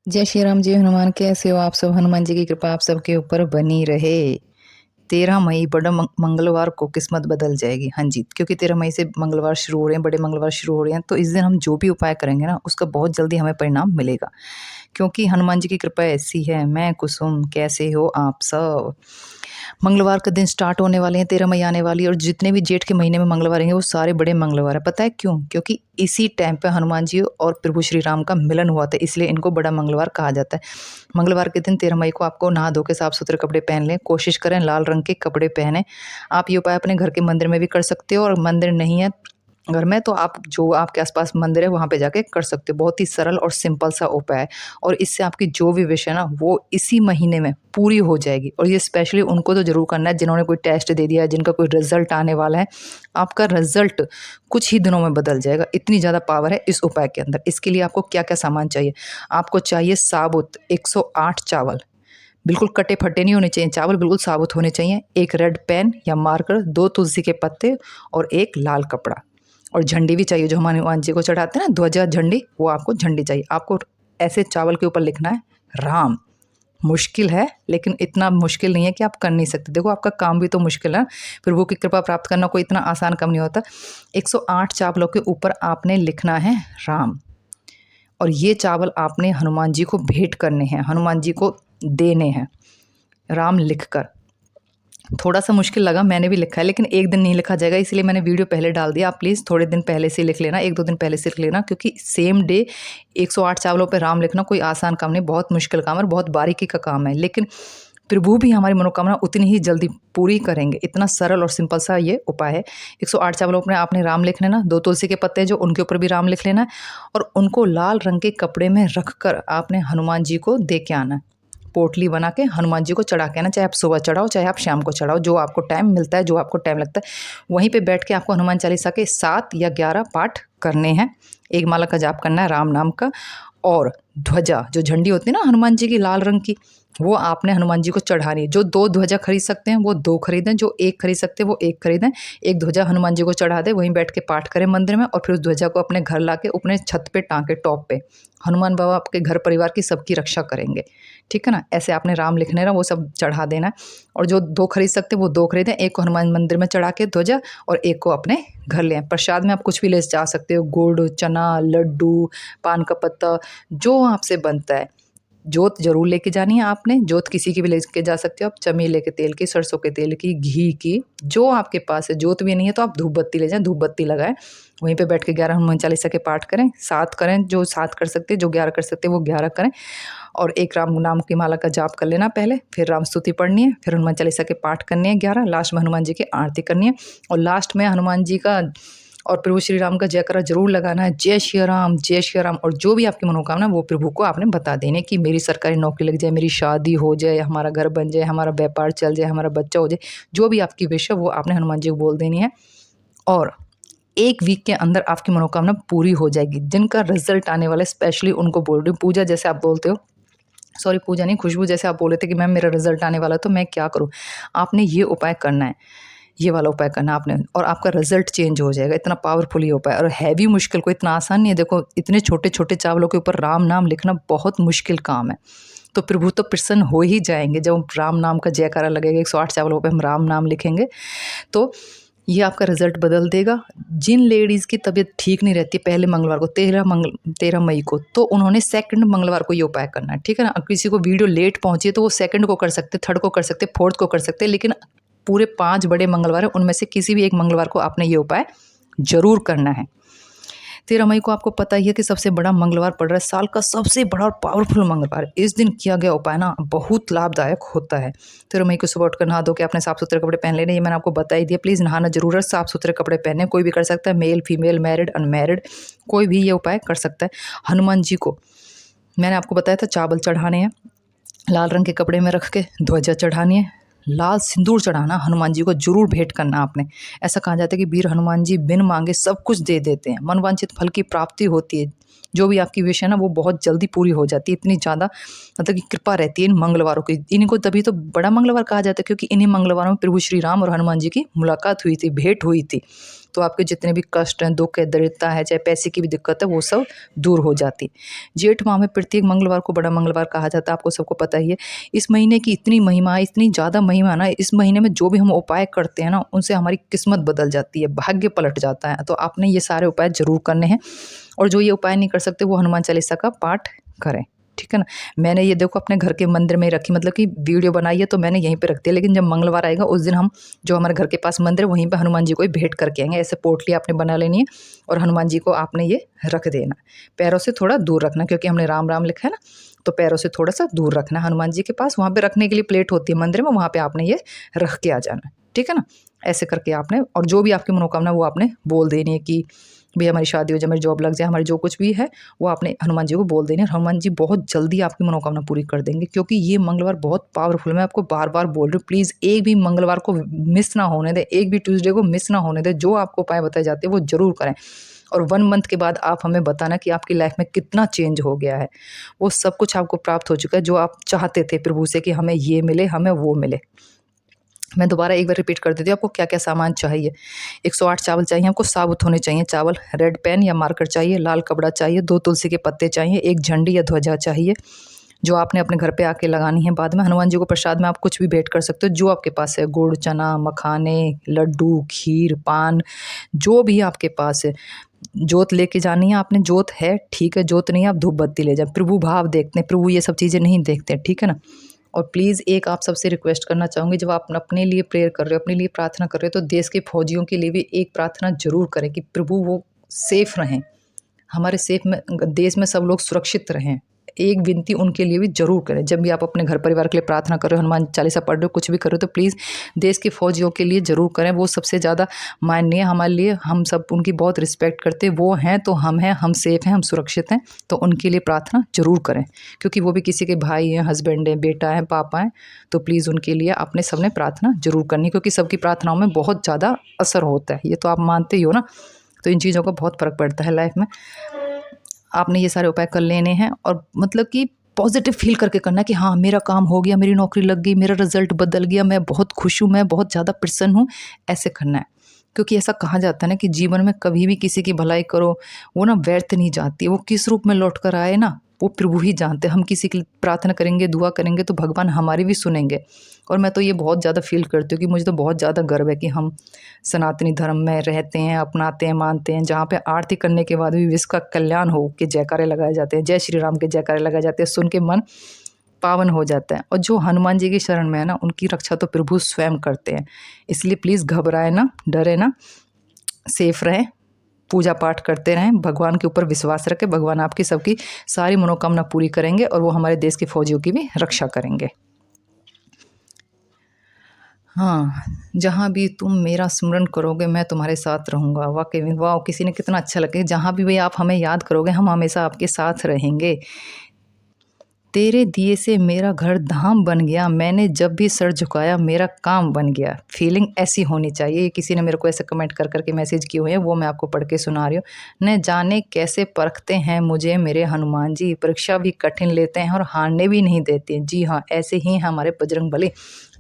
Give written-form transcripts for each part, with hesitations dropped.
जय श्री राम, जय हनुमान। कैसे हो आप सब? हनुमान जी की कृपा आप सबके ऊपर बनी रहे। 13 मई बड़ा मंगलवार को किस्मत बदल जाएगी। हाँ जी, क्योंकि 13 मई से मंगलवार शुरू हो रहे हैं, बड़े मंगलवार शुरू हो रहे हैं। तो इस दिन हम जो भी उपाय करेंगे ना, उसका बहुत जल्दी हमें परिणाम मिलेगा, क्योंकि हनुमान जी की कृपा ऐसी है। मैं कुसुम, कैसे हो आप सब? मंगलवार का दिन स्टार्ट होने वाले हैं, 13 मई आने वाली है। और जितने भी जेठ के महीने में मंगलवार आएंगे वो सारे बड़े मंगलवार है। पता है क्यों? क्योंकि इसी टाइम पे हनुमान जी और प्रभु श्री राम का मिलन हुआ था, इसलिए इनको बड़ा मंगलवार कहा जाता है। मंगलवार के दिन 13 मई को आपको नहा धो के साफ सुथरे कपड़े पहन लें। कोशिश करें लाल रंग के कपड़े पहने। आप ये उपाय अपने घर के मंदिर में भी कर सकते हो, और मंदिर नहीं है घर में तो आप जो आपके आसपास मंदिर है वहाँ पे जाके कर सकते हो। बहुत ही सरल और सिंपल सा उपाय है, और इससे आपकी जो भी विश है ना वो इसी महीने में पूरी हो जाएगी। और ये स्पेशली उनको तो जरूर करना है जिन्होंने कोई टेस्ट दे दिया है, जिनका कोई रिजल्ट आने वाला है। आपका रिजल्ट कुछ ही दिनों में बदल जाएगा, इतनी ज़्यादा पावर है इस उपाय के अंदर। इसके लिए आपको क्या क्या सामान चाहिए? आपको चाहिए साबुत 108 चावल, बिल्कुल कटे फटे नहीं होने चाहिए चावल, बिल्कुल साबुत होने चाहिए। एक रेड पेन या मार्कर, 2 तुलसी के पत्ते और एक लाल कपड़ा। और झंडी भी चाहिए, जो हमारे हनुमान जी को चढ़ाते हैं ना, ध्वजा झंडी, वो आपको झंडी चाहिए। आपको ऐसे चावल के ऊपर लिखना है राम। मुश्किल है, लेकिन इतना मुश्किल नहीं है कि आप कर नहीं सकते। देखो, आपका काम भी तो मुश्किल है, प्रभु की कृपा प्राप्त करना कोई इतना आसान काम नहीं होता। 108 चावलों के ऊपर आपने लिखना है राम, और ये चावल आपने हनुमान जी को भेंट करने हैं, हनुमान जी को देने हैं राम लिखकर। थोड़ा सा मुश्किल लगा, मैंने भी लिखा है, लेकिन एक दिन नहीं लिखा जाएगा, इसलिए मैंने वीडियो पहले डाल दिया। आप प्लीज़ थोड़े दिन पहले से लिख लेना, 1-2 दिन पहले से लिख लेना, क्योंकि सेम डे 108 चावलों पे राम लिखना कोई आसान काम नहीं, बहुत मुश्किल काम है और बहुत बारीकी का काम है। लेकिन प्रभु भी हमारी मनोकामना उतनी ही जल्दी पूरी करेंगे। इतना सरल और सिंपल सा ये उपाय है। 108 चावलों पर आपने राम लिख लेना, 2 तुलसी के पत्ते जो उनके ऊपर भी राम लिख लेना है, और उनको लाल रंग के कपड़े में रख कर आपने हनुमान जी को दे के आना है। पोटली बना के हनुमान जी को चढ़ा के आना, चाहे आप सुबह चढ़ाओ चाहे आप शाम को चढ़ाओ, जो आपको टाइम मिलता है, जो आपको टाइम लगता है। वहीं पे बैठ के आपको हनुमान चालीसा के 7 या 11 पाठ करने हैं। एक माला का जाप करना है राम नाम का। और ध्वजा, जो झंडी होती है ना हनुमान जी की लाल रंग की, वो आपने हनुमान जी को चढ़ानी है। जो 2 ध्वजा खरीद सकते हैं वो 2 खरीदें, जो 1 खरीद सकते हैं वो 1 खरीदें। एक ध्वजा हनुमान जी को चढ़ा दे, वहीं बैठ के पाठ करें मंदिर में, और फिर उस ध्वजा को अपने घर ला के अपने छत पे टाँके, टॉप पे। हनुमान बाबा आपके घर परिवार की सबकी रक्षा करेंगे, ठीक है ना? ऐसे आपने राम लिखने ना, वो सब चढ़ा देना। और जो 2 खरीद सकते हैं वो 2 खरीदें, 1 को हनुमान मंदिर में चढ़ा के ध्वजा, और 1 को अपने घर ले आएं। प्रसाद में आप कुछ भी ले जा सकते हो, गुड़, चना, लड्डू, पान का पत्ता, जो आपसे बनता है। जोत जरूर लेके जानी है आपने, जोत किसी की भी लेके जा सकते हो आप, चमेले के तेल की, सरसों के तेल की, घी की, जो आपके पास है। जोत भी नहीं है तो आप धूप बत्ती ले जाएं, धूप बत्ती लगाएं। वहीं पे बैठ के 11 हनुमान चालीसा के पाठ करें, 7 करें, जो 7 कर सकते हैं, जो 11 कर सकते हैं वो 11 करें। और एक राम नाम की माला का जाप कर लेना पहले, फिर राम स्तुति पढ़नी है, फिर हनुमान चालीसा के पाठ करने हैं 11, लास्ट में हनुमान जी की आरती करनी है, और लास्ट में हनुमान जी का और प्रभु श्री राम का जयकारा जरूर लगाना है, जय श्री राम, जय श्री राम। और जो भी आपकी मनोकामना वो प्रभु को आपने बता देने की, मेरी सरकारी नौकरी लग जाए, मेरी शादी हो जाए, हमारा घर बन जाए, हमारा व्यापार चल जाए, हमारा बच्चा हो जाए, जो भी आपकी विश है वो आपने हनुमान जी को बोल देनी है। और 1 वीक के अंदर आपकी मनोकामना पूरी हो जाएगी। जिनका रिजल्ट आने वाला है, स्पेशली उनको बोल रही हूँ। पूजा जैसे आप बोलते हो, सॉरी पूजा नहीं, खुशबू, जैसे आप बोले थे कि मैम मेरा रिजल्ट आने वाला है तो मैं क्या करूँ, आपने ये उपाय करना है, ये वाला उपाय करना है आपने, और आपका रिजल्ट चेंज हो जाएगा। इतना पावरफुल ये उपाय, और है भी मुश्किल, कोई इतना आसान नहीं है। देखो, इतने छोटे छोटे चावलों के ऊपर राम नाम लिखना बहुत मुश्किल काम है। तो प्रभु तो प्रसन्न हो ही जाएंगे जब राम नाम का जयकारा लगेगा। 108 चावलों पे हम राम नाम लिखेंगे तो ये आपका रिजल्ट बदल देगा। जिन लेडीज़ की तबीयत ठीक नहीं रहती पहले मंगलवार को, 13 मई को, तो उन्होंने सेकंड मंगलवार को ये उपाय करना है, ठीक है ना? अब किसी को वीडियो लेट पहुंची है तो वो सेकंड को कर सकते, थर्ड को कर सकते, फोर्थ को कर सकते, लेकिन पूरे 5 बड़े मंगलवार हैं, उनमें से किसी भी एक मंगलवार को आपने ये उपाय जरूर करना है। 13 मई को आपको पता ही है कि सबसे बड़ा मंगलवार पड़ रहा है, साल का सबसे बड़ा और पावरफुल मंगलवार। इस दिन किया गया उपाय ना बहुत लाभदायक होता है। 13 मई को सुबह उठकर नहा धो के अपने साफ सुथरे कपड़े पहन लेने, ये मैंने आपको बता ही दिया। प्लीज़ नहाना जरूर है, साफ सुथरे कपड़े पहने, कोई भी कर सकता है, मेल फीमेल, मैरिड अनमैरिड, कोई भी ये उपाय कर सकता है। हनुमान जी को मैंने आपको बताया था चावल चढ़ाने हैं, लाल रंग के कपड़े में रख के ध्वजा चढ़ानी है, लाल सिंदूर चढ़ाना, हनुमान जी को जरूर भेंट करना आपने। ऐसा कहा जाता है कि वीर हनुमान जी बिन मांगे सब कुछ दे देते हैं, मनवांछित फल की प्राप्ति होती है, जो भी आपकी विश है ना वो बहुत जल्दी पूरी हो जाती है। इतनी ज़्यादा मतलब कि कृपा रहती है इन मंगलवारों की। इनको तभी तो बड़ा मंगलवार कहा जाता है, क्योंकि इन्हीं मंगलवारों में प्रभु श्री राम और हनुमान जी की मुलाकात हुई थी, भेंट हुई थी। तो आपके जितने भी कष्ट हैं, दुख है, दरिद्रता है, चाहे पैसे की भी दिक्कत है, वो सब दूर हो जाती। जेठ माह में प्रत्येक मंगलवार को बड़ा मंगलवार कहा जाता है, आपको सबको पता ही है। इस महीने की इतनी महिमा है, इतनी ज़्यादा महिमा ना, इस महीने में जो भी हम उपाय करते हैं ना, उनसे हमारी किस्मत बदल जाती है, भाग्य पलट जाता है। तो आपने ये सारे उपाय ज़रूर करने हैं, और जो ये उपाय नहीं कर सकते वो हनुमान चालीसा का पाठ करें, ठीक है ना। मैंने ये देखो अपने घर के मंदिर में ही रखी, मतलब कि वीडियो बनाई है तो मैंने यहीं पे रख दिया, लेकिन जब मंगलवार आएगा उस दिन हम जो हमारे घर के पास मंदिर है वहीं पे हनुमान जी को ही भेंट करके आएंगे। ऐसे पोटली आपने बना लेनी है और हनुमान जी को आपने ये रख देना, पैरों से थोड़ा दूर रखना, क्योंकि हमने राम राम लिखा है ना, तो पैरों से थोड़ा सा दूर रखना है हनुमान जी के पास। वहाँ पे रखने के लिए प्लेट होती है मंदिर में, वहाँ पे आपने ये रख के आ जाना, ठीक है ना। ऐसे करके आपने, और जो भी आपकी मनोकामना वो आपने बोल देनी है कि भाई हमारी शादी हो जाए, हमारी जॉब लग जाए, हमारी जो कुछ भी है वो आपने हनुमान जी को बोल देनी है। हनुमान जी बहुत जल्दी आपकी मनोकामना पूरी कर देंगे, क्योंकि ये मंगलवार बहुत पावरफुल है। मैं आपको बार बार बोल रही हूँ, प्लीज़ एक भी मंगलवार को मिस ना होने दें, एक भी ट्यूसडे को मिस ना होने दें। जो आपको उपाय बताए जाते हैं वो ज़रूर करें, और 1 मंथ के बाद आप हमें बताना कि आपकी लाइफ में कितना चेंज हो गया है। वो सब कुछ आपको प्राप्त हो चुका है जो आप चाहते थे प्रभु से कि हमें ये मिले, हमें वो मिले। मैं दोबारा एक बार रिपीट कर देती हूँ, आपको क्या क्या सामान चाहिए। 108 चावल चाहिए आपको, साबुत होने चाहिए चावल, रेड पेन या मार्कर चाहिए, लाल कपड़ा चाहिए, 2 तुलसी के पत्ते चाहिए, 1 झंडी या ध्वजा चाहिए, जो आपने अपने घर पे आके लगानी है। बाद में हनुमान जी को प्रसाद में आप कुछ भी भेंट कर सकते हो, जो आपके पास है, गुड़, चना, मखाने, लड्डू, खीर, पान, जो भी आपके पास है। जोत लेके जानी है आपने, जोत है ठीक है, जोत नहीं है आप धूप बत्ती ले जाए। प्रभु भाव देखते हैं, प्रभु ये सब चीज़ें नहीं देखते हैं, ठीक है ना। और प्लीज़ एक आप सबसे रिक्वेस्ट करना चाहूँगी, जब आप अपने लिए प्रेयर कर रहे हो, अपने लिए प्रार्थना कर रहे हो, तो देश के फौजियों के लिए भी एक प्रार्थना ज़रूर करें कि प्रभु वो सेफ रहें, हमारे सेफ में देश में सब लोग सुरक्षित रहें। एक विनती उनके लिए भी ज़रूर करें। जब भी आप अपने घर परिवार के लिए प्रार्थना कर रहे हो, हनुमान चालीसा पढ़ रहे हो, कुछ भी कर रहे हो, तो प्लीज़ देश के फौजियों के लिए ज़रूर करें। वो सबसे ज़्यादा माननीय हमारे लिए, हम सब उनकी बहुत रिस्पेक्ट करते हैं। वो हैं तो हम हैं, हम सेफ हैं, हम सुरक्षित हैं, तो उनके लिए प्रार्थना ज़रूर करें, क्योंकि वो भी किसी के भाई हैं, हस्बैंड हैं, बेटा है, पापा हैं। तो प्लीज़ उनके लिए आपने सबने प्रार्थना ज़रूर करनी, क्योंकि सबकी प्रार्थनाओं में बहुत ज़्यादा असर होता है, ये तो आप मानते ही हो ना। तो इन चीज़ों का बहुत फ़र्क पड़ता है लाइफ में। आपने ये सारे उपाय कर लेने हैं, और मतलब कि पॉजिटिव फील करके करना है कि हाँ मेरा काम हो गया, मेरी नौकरी लग गई, मेरा रिजल्ट बदल गया, मैं बहुत खुश हूँ, मैं बहुत ज़्यादा प्रसन्न हूँ, ऐसे करना है। क्योंकि ऐसा कहा जाता है ना कि जीवन में कभी भी किसी की भलाई करो, वो ना व्यर्थ नहीं जाती, वो किस रूप में लौट कर आए ना, वो प्रभु ही जानते हैं। हम किसी के लिए प्रार्थना करेंगे, दुआ करेंगे, तो भगवान हमारी भी सुनेंगे। और मैं तो ये बहुत ज़्यादा फील करती हूँ कि मुझे तो बहुत ज़्यादा गर्व है कि हम सनातनी धर्म में रहते हैं, अपनाते हैं, मानते हैं, जहाँ पे आरती करने के बाद भी विश्व का कल्याण हो के जयकारे लगाए जाते हैं, जय श्री राम के जयकारे लगाए जाते हैं, सुन के मन पावन हो जाता है। और जो हनुमान जी की शरण में है ना, उनकी रक्षा तो प्रभु स्वयं करते हैं। इसलिए प्लीज़ घबराए ना, डरे ना, सेफ रहें, पूजा पाठ करते रहें, भगवान के ऊपर विश्वास रखें। भगवान आपकी सबकी सारी मनोकामना पूरी करेंगे, और वो हमारे देश के फौजियों की भी रक्षा करेंगे। हाँ, जहाँ भी तुम मेरा स्मरण करोगे मैं तुम्हारे साथ रहूँगा। वाक़ई में वाओ! किसी ने कितना अच्छा लगे, जहाँ भी भई आप हमें याद करोगे हम हमेशा आपके साथ रहेंगे। तेरे दिए से मेरा घर धाम बन गया, मैंने जब भी सर झुकाया मेरा काम बन गया। फीलिंग ऐसी होनी चाहिए। ये किसी ने मेरे को ऐसे कमेंट कर कर के मैसेज किए हुए हैं, वो मैं आपको पढ़ के सुना रही हूँ। न जाने कैसे परखते हैं मुझे मेरे हनुमान जी, परीक्षा भी कठिन लेते हैं और हारने भी नहीं देते। जी हाँ, ऐसे ही हैं हमारे बजरंगबली।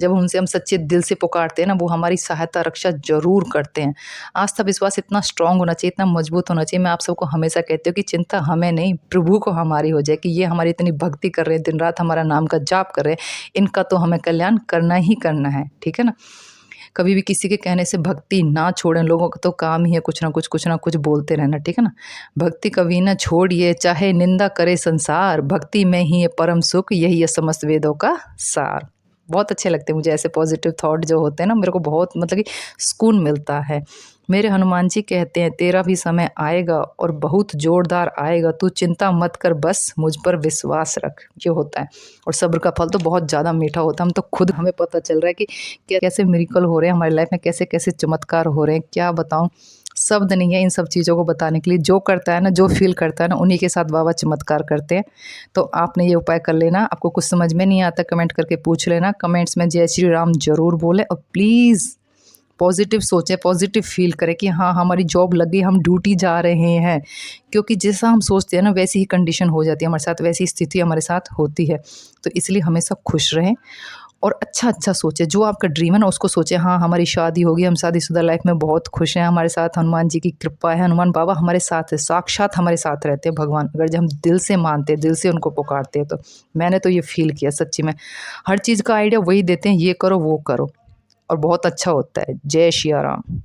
जब उनसे हम सच्चे दिल से पुकारते हैं ना, वो हमारी सहायता रक्षा ज़रूर करते हैं। आस्था विश्वास इतना स्ट्रॉन्ग होना चाहिए, इतना मजबूत होना चाहिए। मैं आप सबको हमेशा कहती हूँ कि चिंता हमें नहीं, प्रभु को हमारी हो जाए कि ये हमारी इतनी भक्ति कर रहे हैं, दिन रात हमारा नाम का जाप कर रहे हैं, इनका तो हमें कल्याण करना ही करना है, ठीक है ना। कभी भी किसी के कहने से भक्ति ना छोड़ें। लोगों का तो काम ही है कुछ ना कुछ बोलते रहना, ठीक है ना। भक्ति कभी ना छोड़िए, चाहे निंदा करे संसार, भक्ति में ही है परम सुख, यही है समस्त वेदों का सार। बहुत अच्छे लगते हैं मुझे ऐसे पॉजिटिव थॉट जो होते हैं ना, मेरे को बहुत मतलब कि सुकून मिलता है। मेरे हनुमान जी कहते हैं तेरा भी समय आएगा और बहुत जोरदार आएगा, तू चिंता मत कर, बस मुझ पर विश्वास रख। ये होता है, और सब्र का फल तो बहुत ज़्यादा मीठा होता है। हम तो खुद हमें पता चल रहा है कि कैसे मिरेकल हो रहे हैं हमारी लाइफ में, कैसे कैसे चमत्कार हो रहे हैं। क्या बताऊँ, शब्द नहीं है इन सब चीज़ों को बताने के लिए। जो करता है ना, जो फील करता है ना, उन्हीं के साथ बाबा चमत्कार करते हैं। तो आपने ये उपाय कर लेना। आपको कुछ समझ में नहीं आता कमेंट करके पूछ लेना। कमेंट्स में जय श्री राम ज़रूर बोलें, और प्लीज़ पॉजिटिव सोचें, पॉजिटिव फील करें कि हाँ हमारी जॉब लग गई, हम ड्यूटी जा रहे हैं। क्योंकि जैसा हम सोचते हैं ना, वैसी ही कंडीशन हो जाती है हमारे साथ, वैसी स्थिति हमारे साथ होती है। तो इसलिए हमेशा खुश रहें, और अच्छा-अच्छा सोचें, जो आपका ड्रीम है ना उसको सोचें, हाँ, हमारी शादी होगी, हम शादीशुदा लाइफ में बहुत खुश हैं, हमारे साथ हनुमान जी की कृपा है, हनुमान बाबा हमारे साथ है, साक्षात हमारे साथ रहते हैं भगवान, अगर जब हम दिल से मानते हैं, दिल से उनको पुकारते हैं तो। मैंने तो ये फ़ील किया सच्ची में। हर चीज़ का आइडिया वही देते हैं, ये करो, वो करो और बहुत अच्छा होता है। जय सिया राम।